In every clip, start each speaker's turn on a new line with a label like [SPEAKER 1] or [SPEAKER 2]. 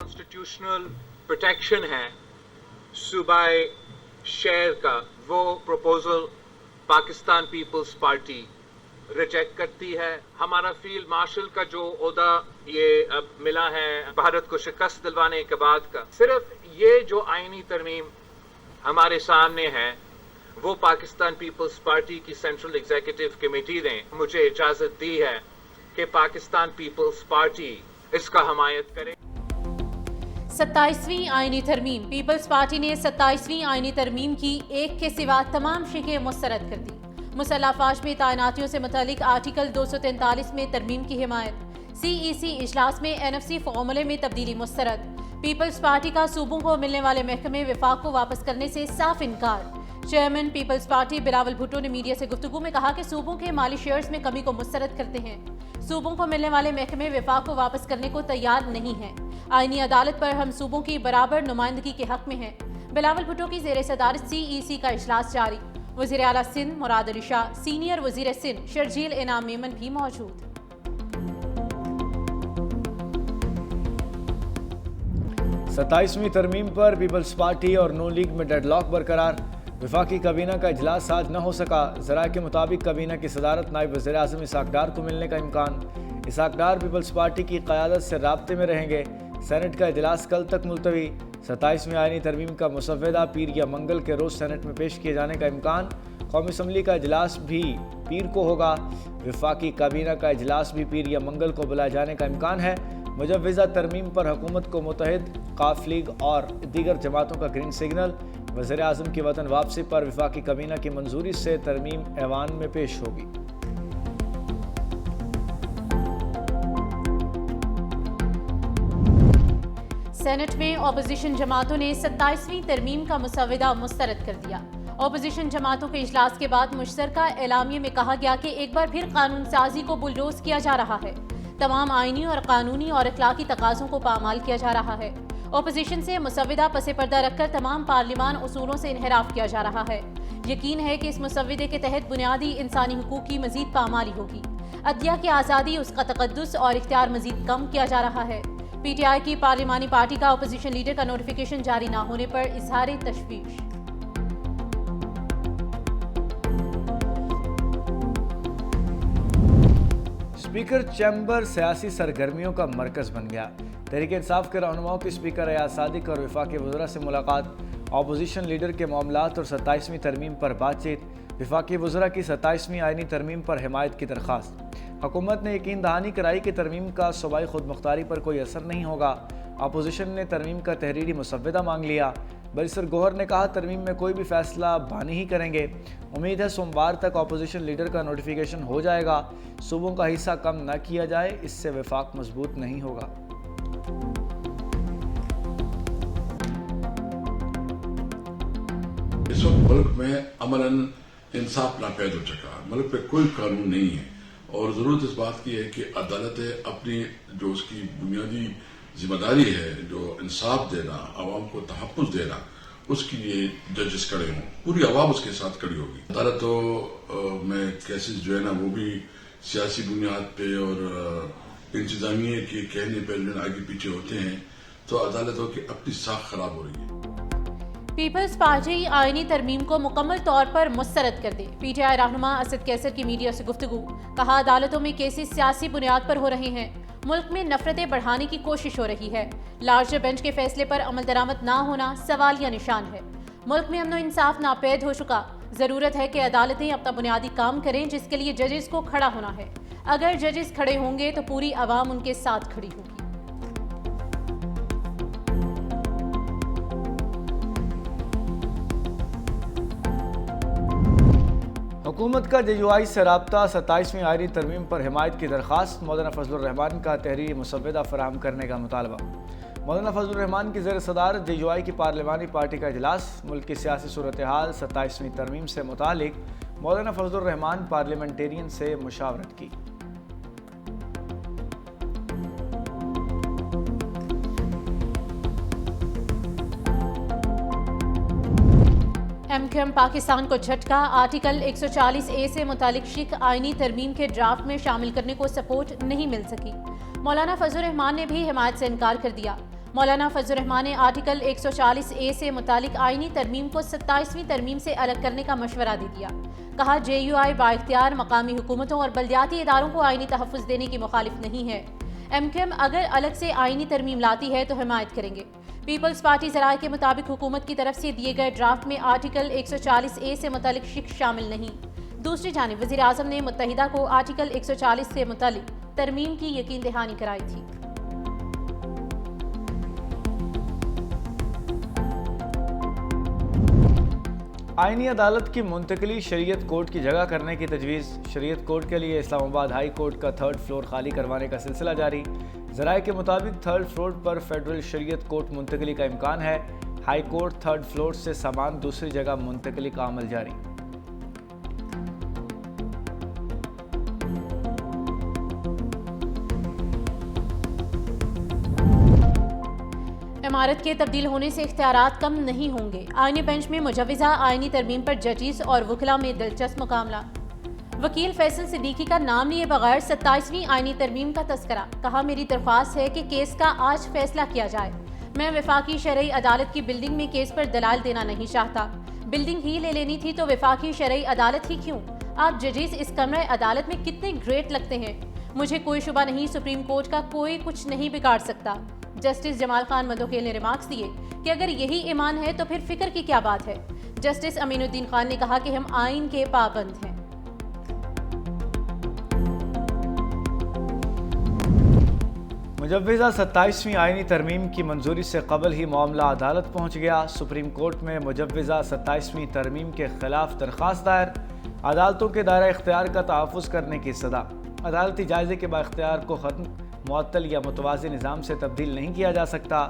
[SPEAKER 1] Constitutional protection है सूबाई share का, वो प्रपोजल पाकिस्तान पीपल्स पार्टी रिजेक्ट करती है। हमारा फील्ड मार्शल का जो ओहदा ये अब मिला है भारत को शिकस्त दिलवाने के बाद का, सिर्फ ये जो आईनी तरमीम हमारे सामने है वो पाकिस्तान पीपल्स पार्टी की सेंट्रल एग्जीक्यूटिव कमेटी ने मुझे इजाजत दी है कि पाकिस्तान पीपल्स पार्टी इसका हमायत करे।
[SPEAKER 2] 27वीं आईनी तरमीम। पीपल्स पार्टी ने 27वीं आईनी तरमीम की एक के सिवा तमाम शिकें मुस्तरद कर दी। मुसल्लह अफवाज में तैनातियों से मुतालिक आर्टिकल 243 में तरमीम की हिमायत। CEC इजलास में NFC फॉर्मूले में तब्दीली मुस्तरद। पीपल्स पार्टी का सूबों को मिलने वाले महकमे विफाक को वापस करने से साफ इनकार। चेयरमैन पीपल्स पार्टी बिलावल भुट्टो ने मीडिया से गुफ्तगू में कहा कि सूबों के माली शेयर्स में कमी को मुस्तरद करते हैं। सूबों को मिलने वाले महकमे विफाक को वापस करने को तैयार नहीं है। आईनी अदालत पर हम सूबों की बराबर नुमाइंदगी के हक में हैं। बिलावल भुट्टो की ज़ेर सदारत CEC का इजलास जारी। वज़ीर आला सिंध मुराद अली शाह, सीनियर वज़ीर सिंध शर्जील इनाम मेमन भी मौजूद।
[SPEAKER 3] 27वीं तरमीम पर पीपल्स पार्टी और नून लीग में डेडलॉक बरकरार। वफाकी काबीना का इजलास आज न हो सका। ज़राए के मुताबिक काबीना की सदारत नायब वज़ीर आज़म इसाक डार को मिलने का इम्कान। इसाक डार पीपल्स पार्टी की क़यादत से राब्ते में रहेंगे। सेनेट का इजलास कल तक मुलतवी। 27वीं आईनी तरमीम का मुसव्वदा पीर या मंगल के रोज़ सेनेट में पेश किए जाने का इम्कान। कौमी असम्बली का इजलास भी पीर को होगा। वफाकी काबीना का इजलास भी पीर या मंगल को बुलाए जाने का इम्कान है। मुजव्वज़ा तरमीम पर हुकूमत को मुत्तहिद काफ लीग और दीगर जमातों का ग्रीन सिग्नल। वज़ीर आज़म की वतन वापसी पर वफाकी काबीना की मंजूरी से तरमीम ऐवान में पेश होगी।
[SPEAKER 2] सेनेट में अपोजिशन जमातों ने 27वीं तरमीम का मुसव्वदा मुस्तरद कर दिया। अपोजिशन जमातों के इजलास के बाद मुश्तरका एलामिये में कहा गया कि एक बार फिर कानून साजी को बुलडोज किया जा रहा है। तमाम आईनी और कानूनी और अखलाकी तकाज़ों को पामाल किया जा रहा है। अपोजिशन से मुसव्वदा पसे पर्दा रखकर तमाम पार्लिमान उसूलों से इन्हिराफ किया जा रहा है। यकीन है कि इस मुसव्वदे के तहत बुनियादी इंसानी हुकूक की मजीद पामाली होगी। अदलिया की आज़ादी, उसका तकद्दुस और इख्तियार मजीद कम किया जा रहा है। PTI की पार्लिमानी पार्टी का अपोजिशन लीडर का नोटिफिकेशन जारी न होने पर इजहार तशवीश।
[SPEAKER 3] स्पीकर चैम्बर सियासी सरगर्मियों का मरकज बन गया। तहरीक इंसाफ के रहनुमाओं की स्पीकर अयाज सादिक और वफाकी वज़रा से मुलाकात। अपोजिशन लीडर के मामलात और 27वीं तरमीम पर बातचीत। वफाकी वज़रा की 27वीं आईनी तरमीम पर हिमायत की दरख्वास्त। हुकूमत ने यकीन दहानी कराई कि तरमीम का सूबाई खुद मुख्तारी पर कोई असर नहीं होगा। अपोजिशन ने तरमीम का तहरीरी मुसव्वदा मांग लिया। बरिस्टर गौहर ने कहा तरमीम में कोई भी फैसला बानी ही करेंगे। उम्मीद है सोमवार तक अपोजिशन लीडर का नोटिफिकेशन हो जाएगा। सूबों का हिस्सा कम न किया जाए, इससे वफाक मजबूत नहीं होगा।
[SPEAKER 4] इस वक्त मुल्क में अमलन इंसाफ नापैद हो चुका है। मुल्क पे कोई कानून नहीं है और जरूरत इस बात की है कि अदालतें अपनी जो उसकी बुनियादी जिम्मेदारी है, जो इंसाफ देना, आवाम को तहफ़्फ़ुज़ देना, उसके लिए जजेस खड़े हों, पूरी आवाम उसके साथ खड़ी होगी। अदालतों में केसेस जो है ना वो भी सियासी बुनियाद पे और इंतजामिया के कहने पर आगे पीछे होते हैं, तो अदालतों की अपनी साख खराब हो रही है।
[SPEAKER 2] पीपल्स पार्टी आईनी तरमीम को मुकम्मल तौर पर मुस्तरद कर दे। PTI रहनुमा असद कैसर की मीडिया से गुफ्तगू। कहा अदालतों में केसेस सियासी बुनियाद पर हो रहे हैं। मुल्क में नफरतें बढ़ाने की कोशिश हो रही है। लार्जर बेंच के फैसले पर अमल दरामद ना होना सवालिया निशान है। मुल्क में अमन और इंसाफ नापैद हो चुका। जरूरत है कि अदालतें अपना बुनियादी काम करें, जिसके लिए जजेस को खड़ा होना है। अगर जजेस खड़े होंगे तो पूरी आवाम उनके साथ खड़ी होगी।
[SPEAKER 3] हुकूमत का JUI से राब्ता। 27वीं आईनी तरमीम पर हिमायत की दरख्वास्त। मौलाना फजलुर रहमान का तहरीरी मुसव्वदा फराहम करने का मुतालबा। मौलाना फजलुर रहमान की ज़ेर सदारत JUI की पार्लिमानी पार्टी का इजलास। मुल्क की सियासी सूरत हाल 27वीं तरमीम से मुतालिक मौलाना फजलुर रहमान पार्लियामेंटेरियन से मुशावरत की।
[SPEAKER 2] MQM पाकिस्तान को झटका। आर्टिकल 140A से मुतालिक शिक आईनी तरमीम के ड्राफ्ट में शामिल करने को सपोर्ट नहीं मिल सकी। मौलाना फजलुर रहमान ने भी हिमायत से इनकार कर दिया। مولانا فضل الرحمان نے آرٹیکل 140A سے متعلق آئینی ترمیم کو 27ویں ترمیم سے الگ کرنے کا مشورہ دے دیا. کہا JUI بااختیار مقامی حکومتوں اور بلدیاتی اداروں کو آئینی تحفظ دینے کی مخالف نہیں ہے. MKM اگر الگ سے آئینی ترمیم لاتی ہے تو حمایت کریں گے. پیپلز پارٹی ذرائع کے مطابق حکومت کی طرف سے دیے گئے ڈرافٹ میں آرٹیکل 140A سے متعلق شق شامل نہیں. دوسری جانب وزیر اعظم نے متحدہ کو آرٹیکل 140 سے متعلق ترمیم کی یقین دہانی کرائی تھی.
[SPEAKER 3] آئینی عدالت کی منتقلی شریعت کورٹ کی جگہ کرنے کی تجویز. شریعت کورٹ کے لیے اسلام آباد ہائی کورٹ کا 3rd فلور خالی کروانے کا سلسلہ جاری. ذرائع کے مطابق 3rd فلور پر فیڈرل شریعت کورٹ منتقلی کا امکان ہے. ہائی کورٹ 3rd فلور سے سامان دوسری جگہ منتقلی کا عمل جاری.
[SPEAKER 2] عمارت کے تبدیل ہونے سے اختیارات کم نہیں ہوں گے. آئینی بینچ میں مجوزہ آئینی ترمیم پر ججز اور وکلاء میں دلچسپ معاملہ. وکیل فیصل صدیقی کا نام لیے بغیر 27ویں آئینی ترمیم کا تذکرہ. کہا میری درخواست ہے کہ کیس کا آج فیصلہ کیا جائے. میں وفاقی شرعی عدالت کی بلڈنگ میں کیس پر دلائل دینا نہیں چاہتا. بلڈنگ ہی لے لینی تھی تو وفاقی شرعی عدالت ہی کیوں؟ آپ ججز اس کمرہ عدالت میں کتنے گریٹ لگتے ہیں. مجھے کوئی شبہ نہیں سپریم کورٹ کا کوئی کچھ نہیں بگاڑ سکتا. جسٹس جمال خان مدوکیل نے ریمارکس دیے کہ اگر یہی ایمان ہے تو پھر فکر کی کیا بات ہے. جسٹس امین الدین خان نے کہا کہ ہم آئین کے پابند ہیں.
[SPEAKER 3] مجوزہ 27ویں آئینی ترمیم کی منظوری سے قبل ہی معاملہ عدالت پہنچ گیا. سپریم کورٹ میں مجوزہ 27ویں ترمیم کے خلاف درخواست دائر. عدالتوں کے دائرہ اختیار کا تحفظ کرنے کی صدا. عدالتی جائزے کے بااختیار کو ختم، معطل یا متوازی نظام سے تبدیل نہیں کیا جا سکتا.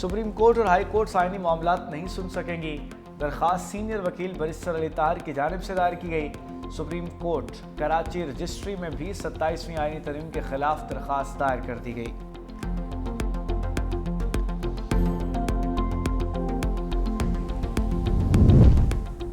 [SPEAKER 3] سپریم کورٹ اور ہائی کورٹ آئینی معاملات نہیں سن سکیں گی. درخواست سینئر وکیل بیرسٹر علی طاہر کی جانب سے دائر کی گئی. سپریم کورٹ کراچی رجسٹری میں بھی 27ویں آئینی ترمیم کے خلاف درخواست دائر کر دی گئی.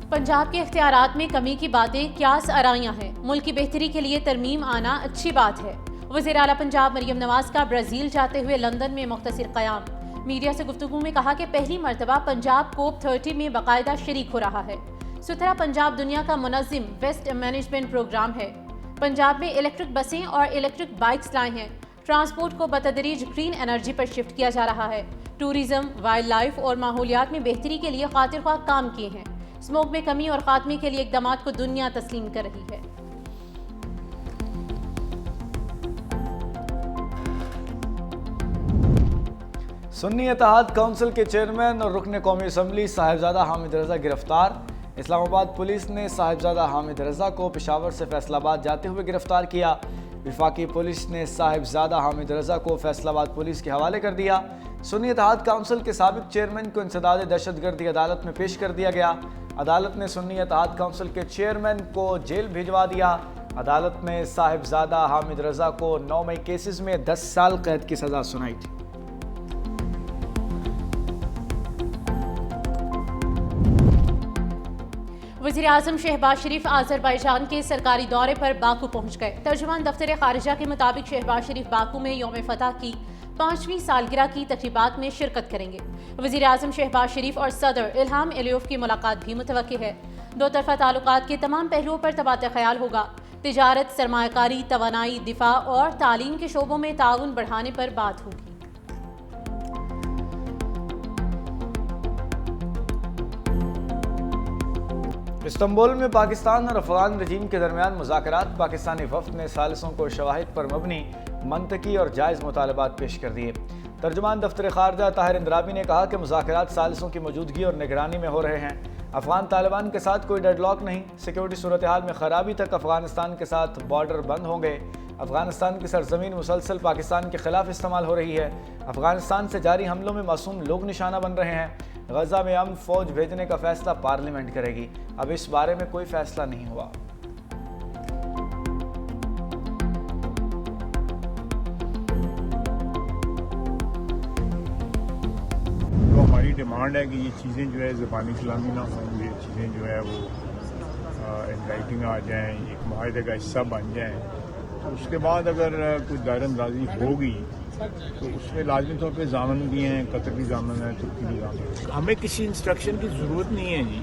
[SPEAKER 2] پنجاب کے اختیارات میں کمی کی باتیں کیاس آرائیاں ہیں. ملک کی بہتری کے لیے ترمیم آنا اچھی بات ہے. وزیر اعلیٰ پنجاب مریم نواز کا برازیل جاتے ہوئے لندن میں مختصر قیام. میڈیا سے گفتگو میں کہا کہ پہلی مرتبہ پنجاب کوپ 30 میں باقاعدہ شریک ہو رہا ہے. ستھرا پنجاب دنیا کا منظم ویسٹ مینجمنٹ پروگرام ہے. پنجاب میں الیکٹرک بسیں اور الیکٹرک بائکس لائے ہیں. ٹرانسپورٹ کو بتدریج گرین انرجی پر شفٹ کیا جا رہا ہے. ٹورزم، وائلڈ لائف اور ماحولیات میں بہتری کے لیے خاطر خواہ کام کیے ہیں. اسموگ میں کمی اور خاتمے کے لیے اقدامات کو دنیا تسلیم کر رہی ہے.
[SPEAKER 3] سنی اتحاد کونسل کے چیئرمین اور رکن قومی اسمبلی صاحبزادہ حامد رضا گرفتار. اسلام آباد پولیس نے صاحبزادہ حامد رضا کو پشاور سے فیصل آباد جاتے ہوئے گرفتار کیا. وفاقی پولیس نے صاحبزادہ حامد رضا کو فیصل آباد پولیس کے حوالے کر دیا. سنی اتحاد کونسل کے سابق چیئرمین کو انسداد دہشت گردی عدالت میں پیش کر دیا گیا. عدالت نے سنی اتحاد کونسل کے چیئرمین کو جیل بھیجوا دیا. عدالت نے صاحبزادہ حامد رضا کو 9 مئی کیسز میں 10 سال قید کی سزا سنائی تھی.
[SPEAKER 2] وزیر اعظم شہباز شریف آذربائیجان کے سرکاری دورے پر باکو پہنچ گئے. ترجمان دفتر خارجہ کے مطابق شہباز شریف باکو میں یوم فتح کی 5ویں سالگرہ کی تقریبات میں شرکت کریں گے. وزیر اعظم شہباز شریف اور صدر الہام علیوف کی ملاقات بھی متوقع ہے. دو طرفہ تعلقات کے تمام پہلوؤں پر تبادلہ خیال ہوگا. تجارت، سرمایہ کاری، توانائی، دفاع اور تعلیم کے شعبوں میں تعاون بڑھانے پر بات ہوگی.
[SPEAKER 3] استنبول میں پاکستان اور افغان رجیم کے درمیان مذاکرات. پاکستانی وفد نے ثالثوں کو شواہد پر مبنی منطقی اور جائز مطالبات پیش کر دیے. ترجمان دفتر خارجہ طاہر اندرابی نے کہا کہ مذاکرات ثالثوں کی موجودگی اور نگرانی میں ہو رہے ہیں. افغان طالبان کے ساتھ کوئی ڈیڈ لاک نہیں. سیکیورٹی صورتحال میں خرابی تک افغانستان کے ساتھ بارڈر بند ہوں گے. افغانستان کی سرزمین مسلسل پاکستان کے خلاف استعمال ہو رہی ہے. افغانستان سے جاری حملوں میں معصوم لوگ نشانہ بن رہے ہیں. غزہ میں امن فوج بھیجنے کا فیصلہ پارلیمنٹ کرے گی. اب اس بارے میں کوئی فیصلہ نہیں ہوا.
[SPEAKER 5] تو ہماری ڈیمانڈ ہے کہ یہ چیزیں جو ہے زبانی کلامی نہ ہوں. یہ چیزیں جو ہے وہ ان رائٹنگ آ جائیں، ایک معاہدے کا حصہ بن جائیں. تو اس کے بعد اگر کچھ دائر اندازی ہوگی तो उसमें लाजमी तौर पे जामन भी हैं, कतर भी जामन है, तुर्की भी जामन है। हमें किसी इंस्ट्रक्शन की ज़रूरत नहीं है जी,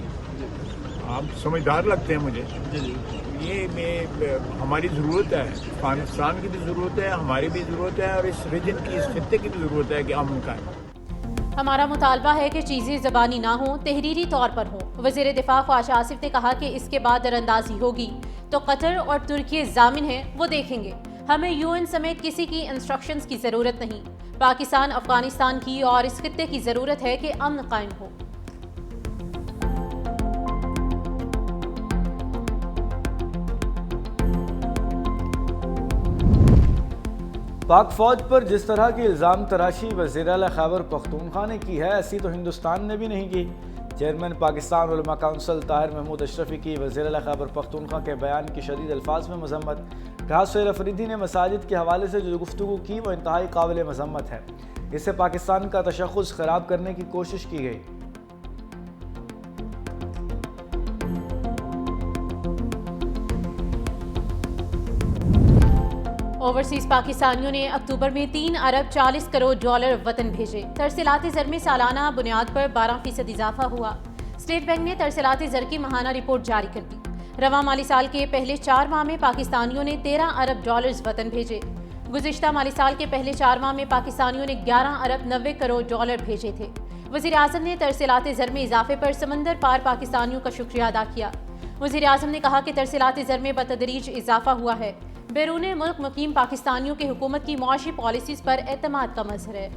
[SPEAKER 5] आप समझदार लगते हैं मुझे। ये हमारी ज़रूरत है, पाकिस्तान की भी ज़रूरत है, हमारी भी ज़रूरत है, और इस रीजन की, इस खत्ते की भी ज़रूरत है कि अमन का है।
[SPEAKER 2] हमारा मुतालबा है कि चीज़ें ज़बानी ना हों, तहरीरी तौर पर हों। वज़ीर दिफा ख्वाजा आसिफ ने कहा कि इसके बाद दरअंदाजी होगी तो कतर और तुर्की ज़ामिन हैं, वो देखेंगे। हमें यूएन समेत किसी की इंस्ट्रक्शंस की ज़रूरत नहीं। पाकिस्तान अफगानिस्तान की और इस खत्ते की ज़रूरत है कि अमन कायम हो।
[SPEAKER 3] पाक फौज पर जिस तरह की इल्ज़ाम तराशी वज़ीर आला खैबर पख्तूनख्वा ने की है, ऐसी तो हिंदुस्तान ने भी नहीं की। चेयरमैन पाकिस्तान उलमा काउंसिल ताहिर महमूद अशरफी की वज़ीर आला खैबर पख्तूनख्वा के बयान की शदीद अल्फाज में मजम्मत। कहा सुहेल अफरीदी ने मसाजिद के हवाले से जो गुफ्तगू की वो इंतहाई काबिल मजम्मत है। इससे पाकिस्तान का तशख़्ख़ुस ख़राब करने की कोशिश की गई।
[SPEAKER 2] ओवरसीज पाकिस्तानियों ने अक्टूबर में 3 अरब 40 करोड़ डॉलर वतन भेजे। तरसीलाती ज़र में सालाना बुनियाद पर 12% इजाफा हुआ। स्टेट बैंक ने तरसीलाती ज़र की माहाना रिपोर्ट जारी कर दी। रवा माली साल के पहले 4 माह में पाकिस्तानियों ने 13 अरब डॉलर्स वतन भेजे। गुज़िश्ता माली साल के पहले 4 माह में पाकिस्तानियों ने 11 अरब 90 करोड़ डॉलर भेजे थे। वज़ीर आज़म ने तरसीलाती ज़र में इजाफे पर समंदर पार पाकिस्तानियों का शुक्रिया अदा किया। वज़ीर आज़म ने कहा कि तरसीलाती ज़र में बतदरीज इजाफा हुआ है। बैरून मुल्क मुकीम पाकिस्तानियों की हुकूमत की मुआशी पॉलिसीज पर एतमाद का मज़हर है।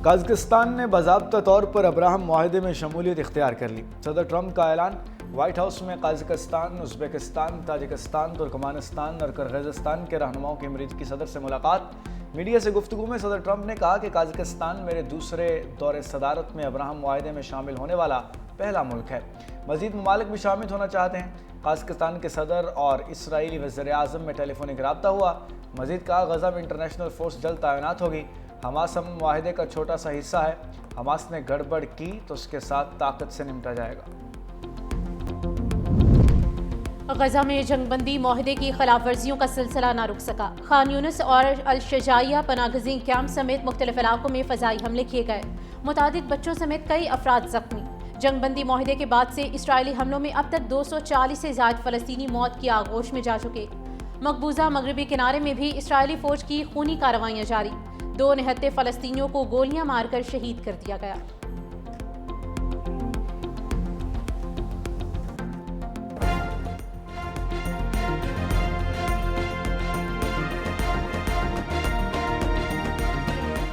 [SPEAKER 3] कज़किस्तान ने बाज़ाब्ता तौर पर अब्राहम मुआहदे में शमूलियत इख्तियार कर ली। सदर ट्रंप का ऐलान। वाइट हाउस में कज़किस्तान, उज़्बेकिस्तान, ताजिकिस्तान, तुर्कमानिस्तान और किर्गिज़स्तान के रहनुमाओं की अमरीकी सदर से मुलाकात। मीडिया से गुफ्तगू में सदर ट्रंप ने कहा कि कज़किस्तान मेरे दूसरे दौरे सदारत में अब्राहम मुआहदे में शामिल होने वाला पहला मुल्क है। मज़ीद ममालिक भी शामिल होना चाहते हैं। कज़किस्तान के सदर और इसराइली वज़ीर आज़म में टेलीफोनिक रब्ता हुआ। मज़ीद कहा गज़ा में इंटरनेशनल फोर्स जल्द तैनात होगी। हमास अमन मुआहदे का छोटा सा हिस्सा है। हमास ने गड़बड़ की तो उसके साथ ताकत से निपटा जाएगा।
[SPEAKER 2] गजा में जंगबंदी मुआहदे की खिलाफ वर्जियों का सिलसिला ना रुक सका। खान यूनिस और अल-शजाइया पनागज़ीन कैंप समेत मुख्तलिफ इलाकों में फ़ज़ाई हमले किए गए। मुतादिद बच्चों समेत कई अफराद जख्मी। जंगबंदी मुआहदे के बाद से इसराइली हमलों में अब तक 240 से ज़ायद फ़लस्तीनी मौत की आगोश में जा चुके। मकबूजा मगरबी किनारे में भी इसराइली फ़ौज की खूनी कार्रवाइयाँ जारी। 2 निहत्ते फ़लस्तीनियों को गोलियाँ मारकर शहीद कर दिया गया।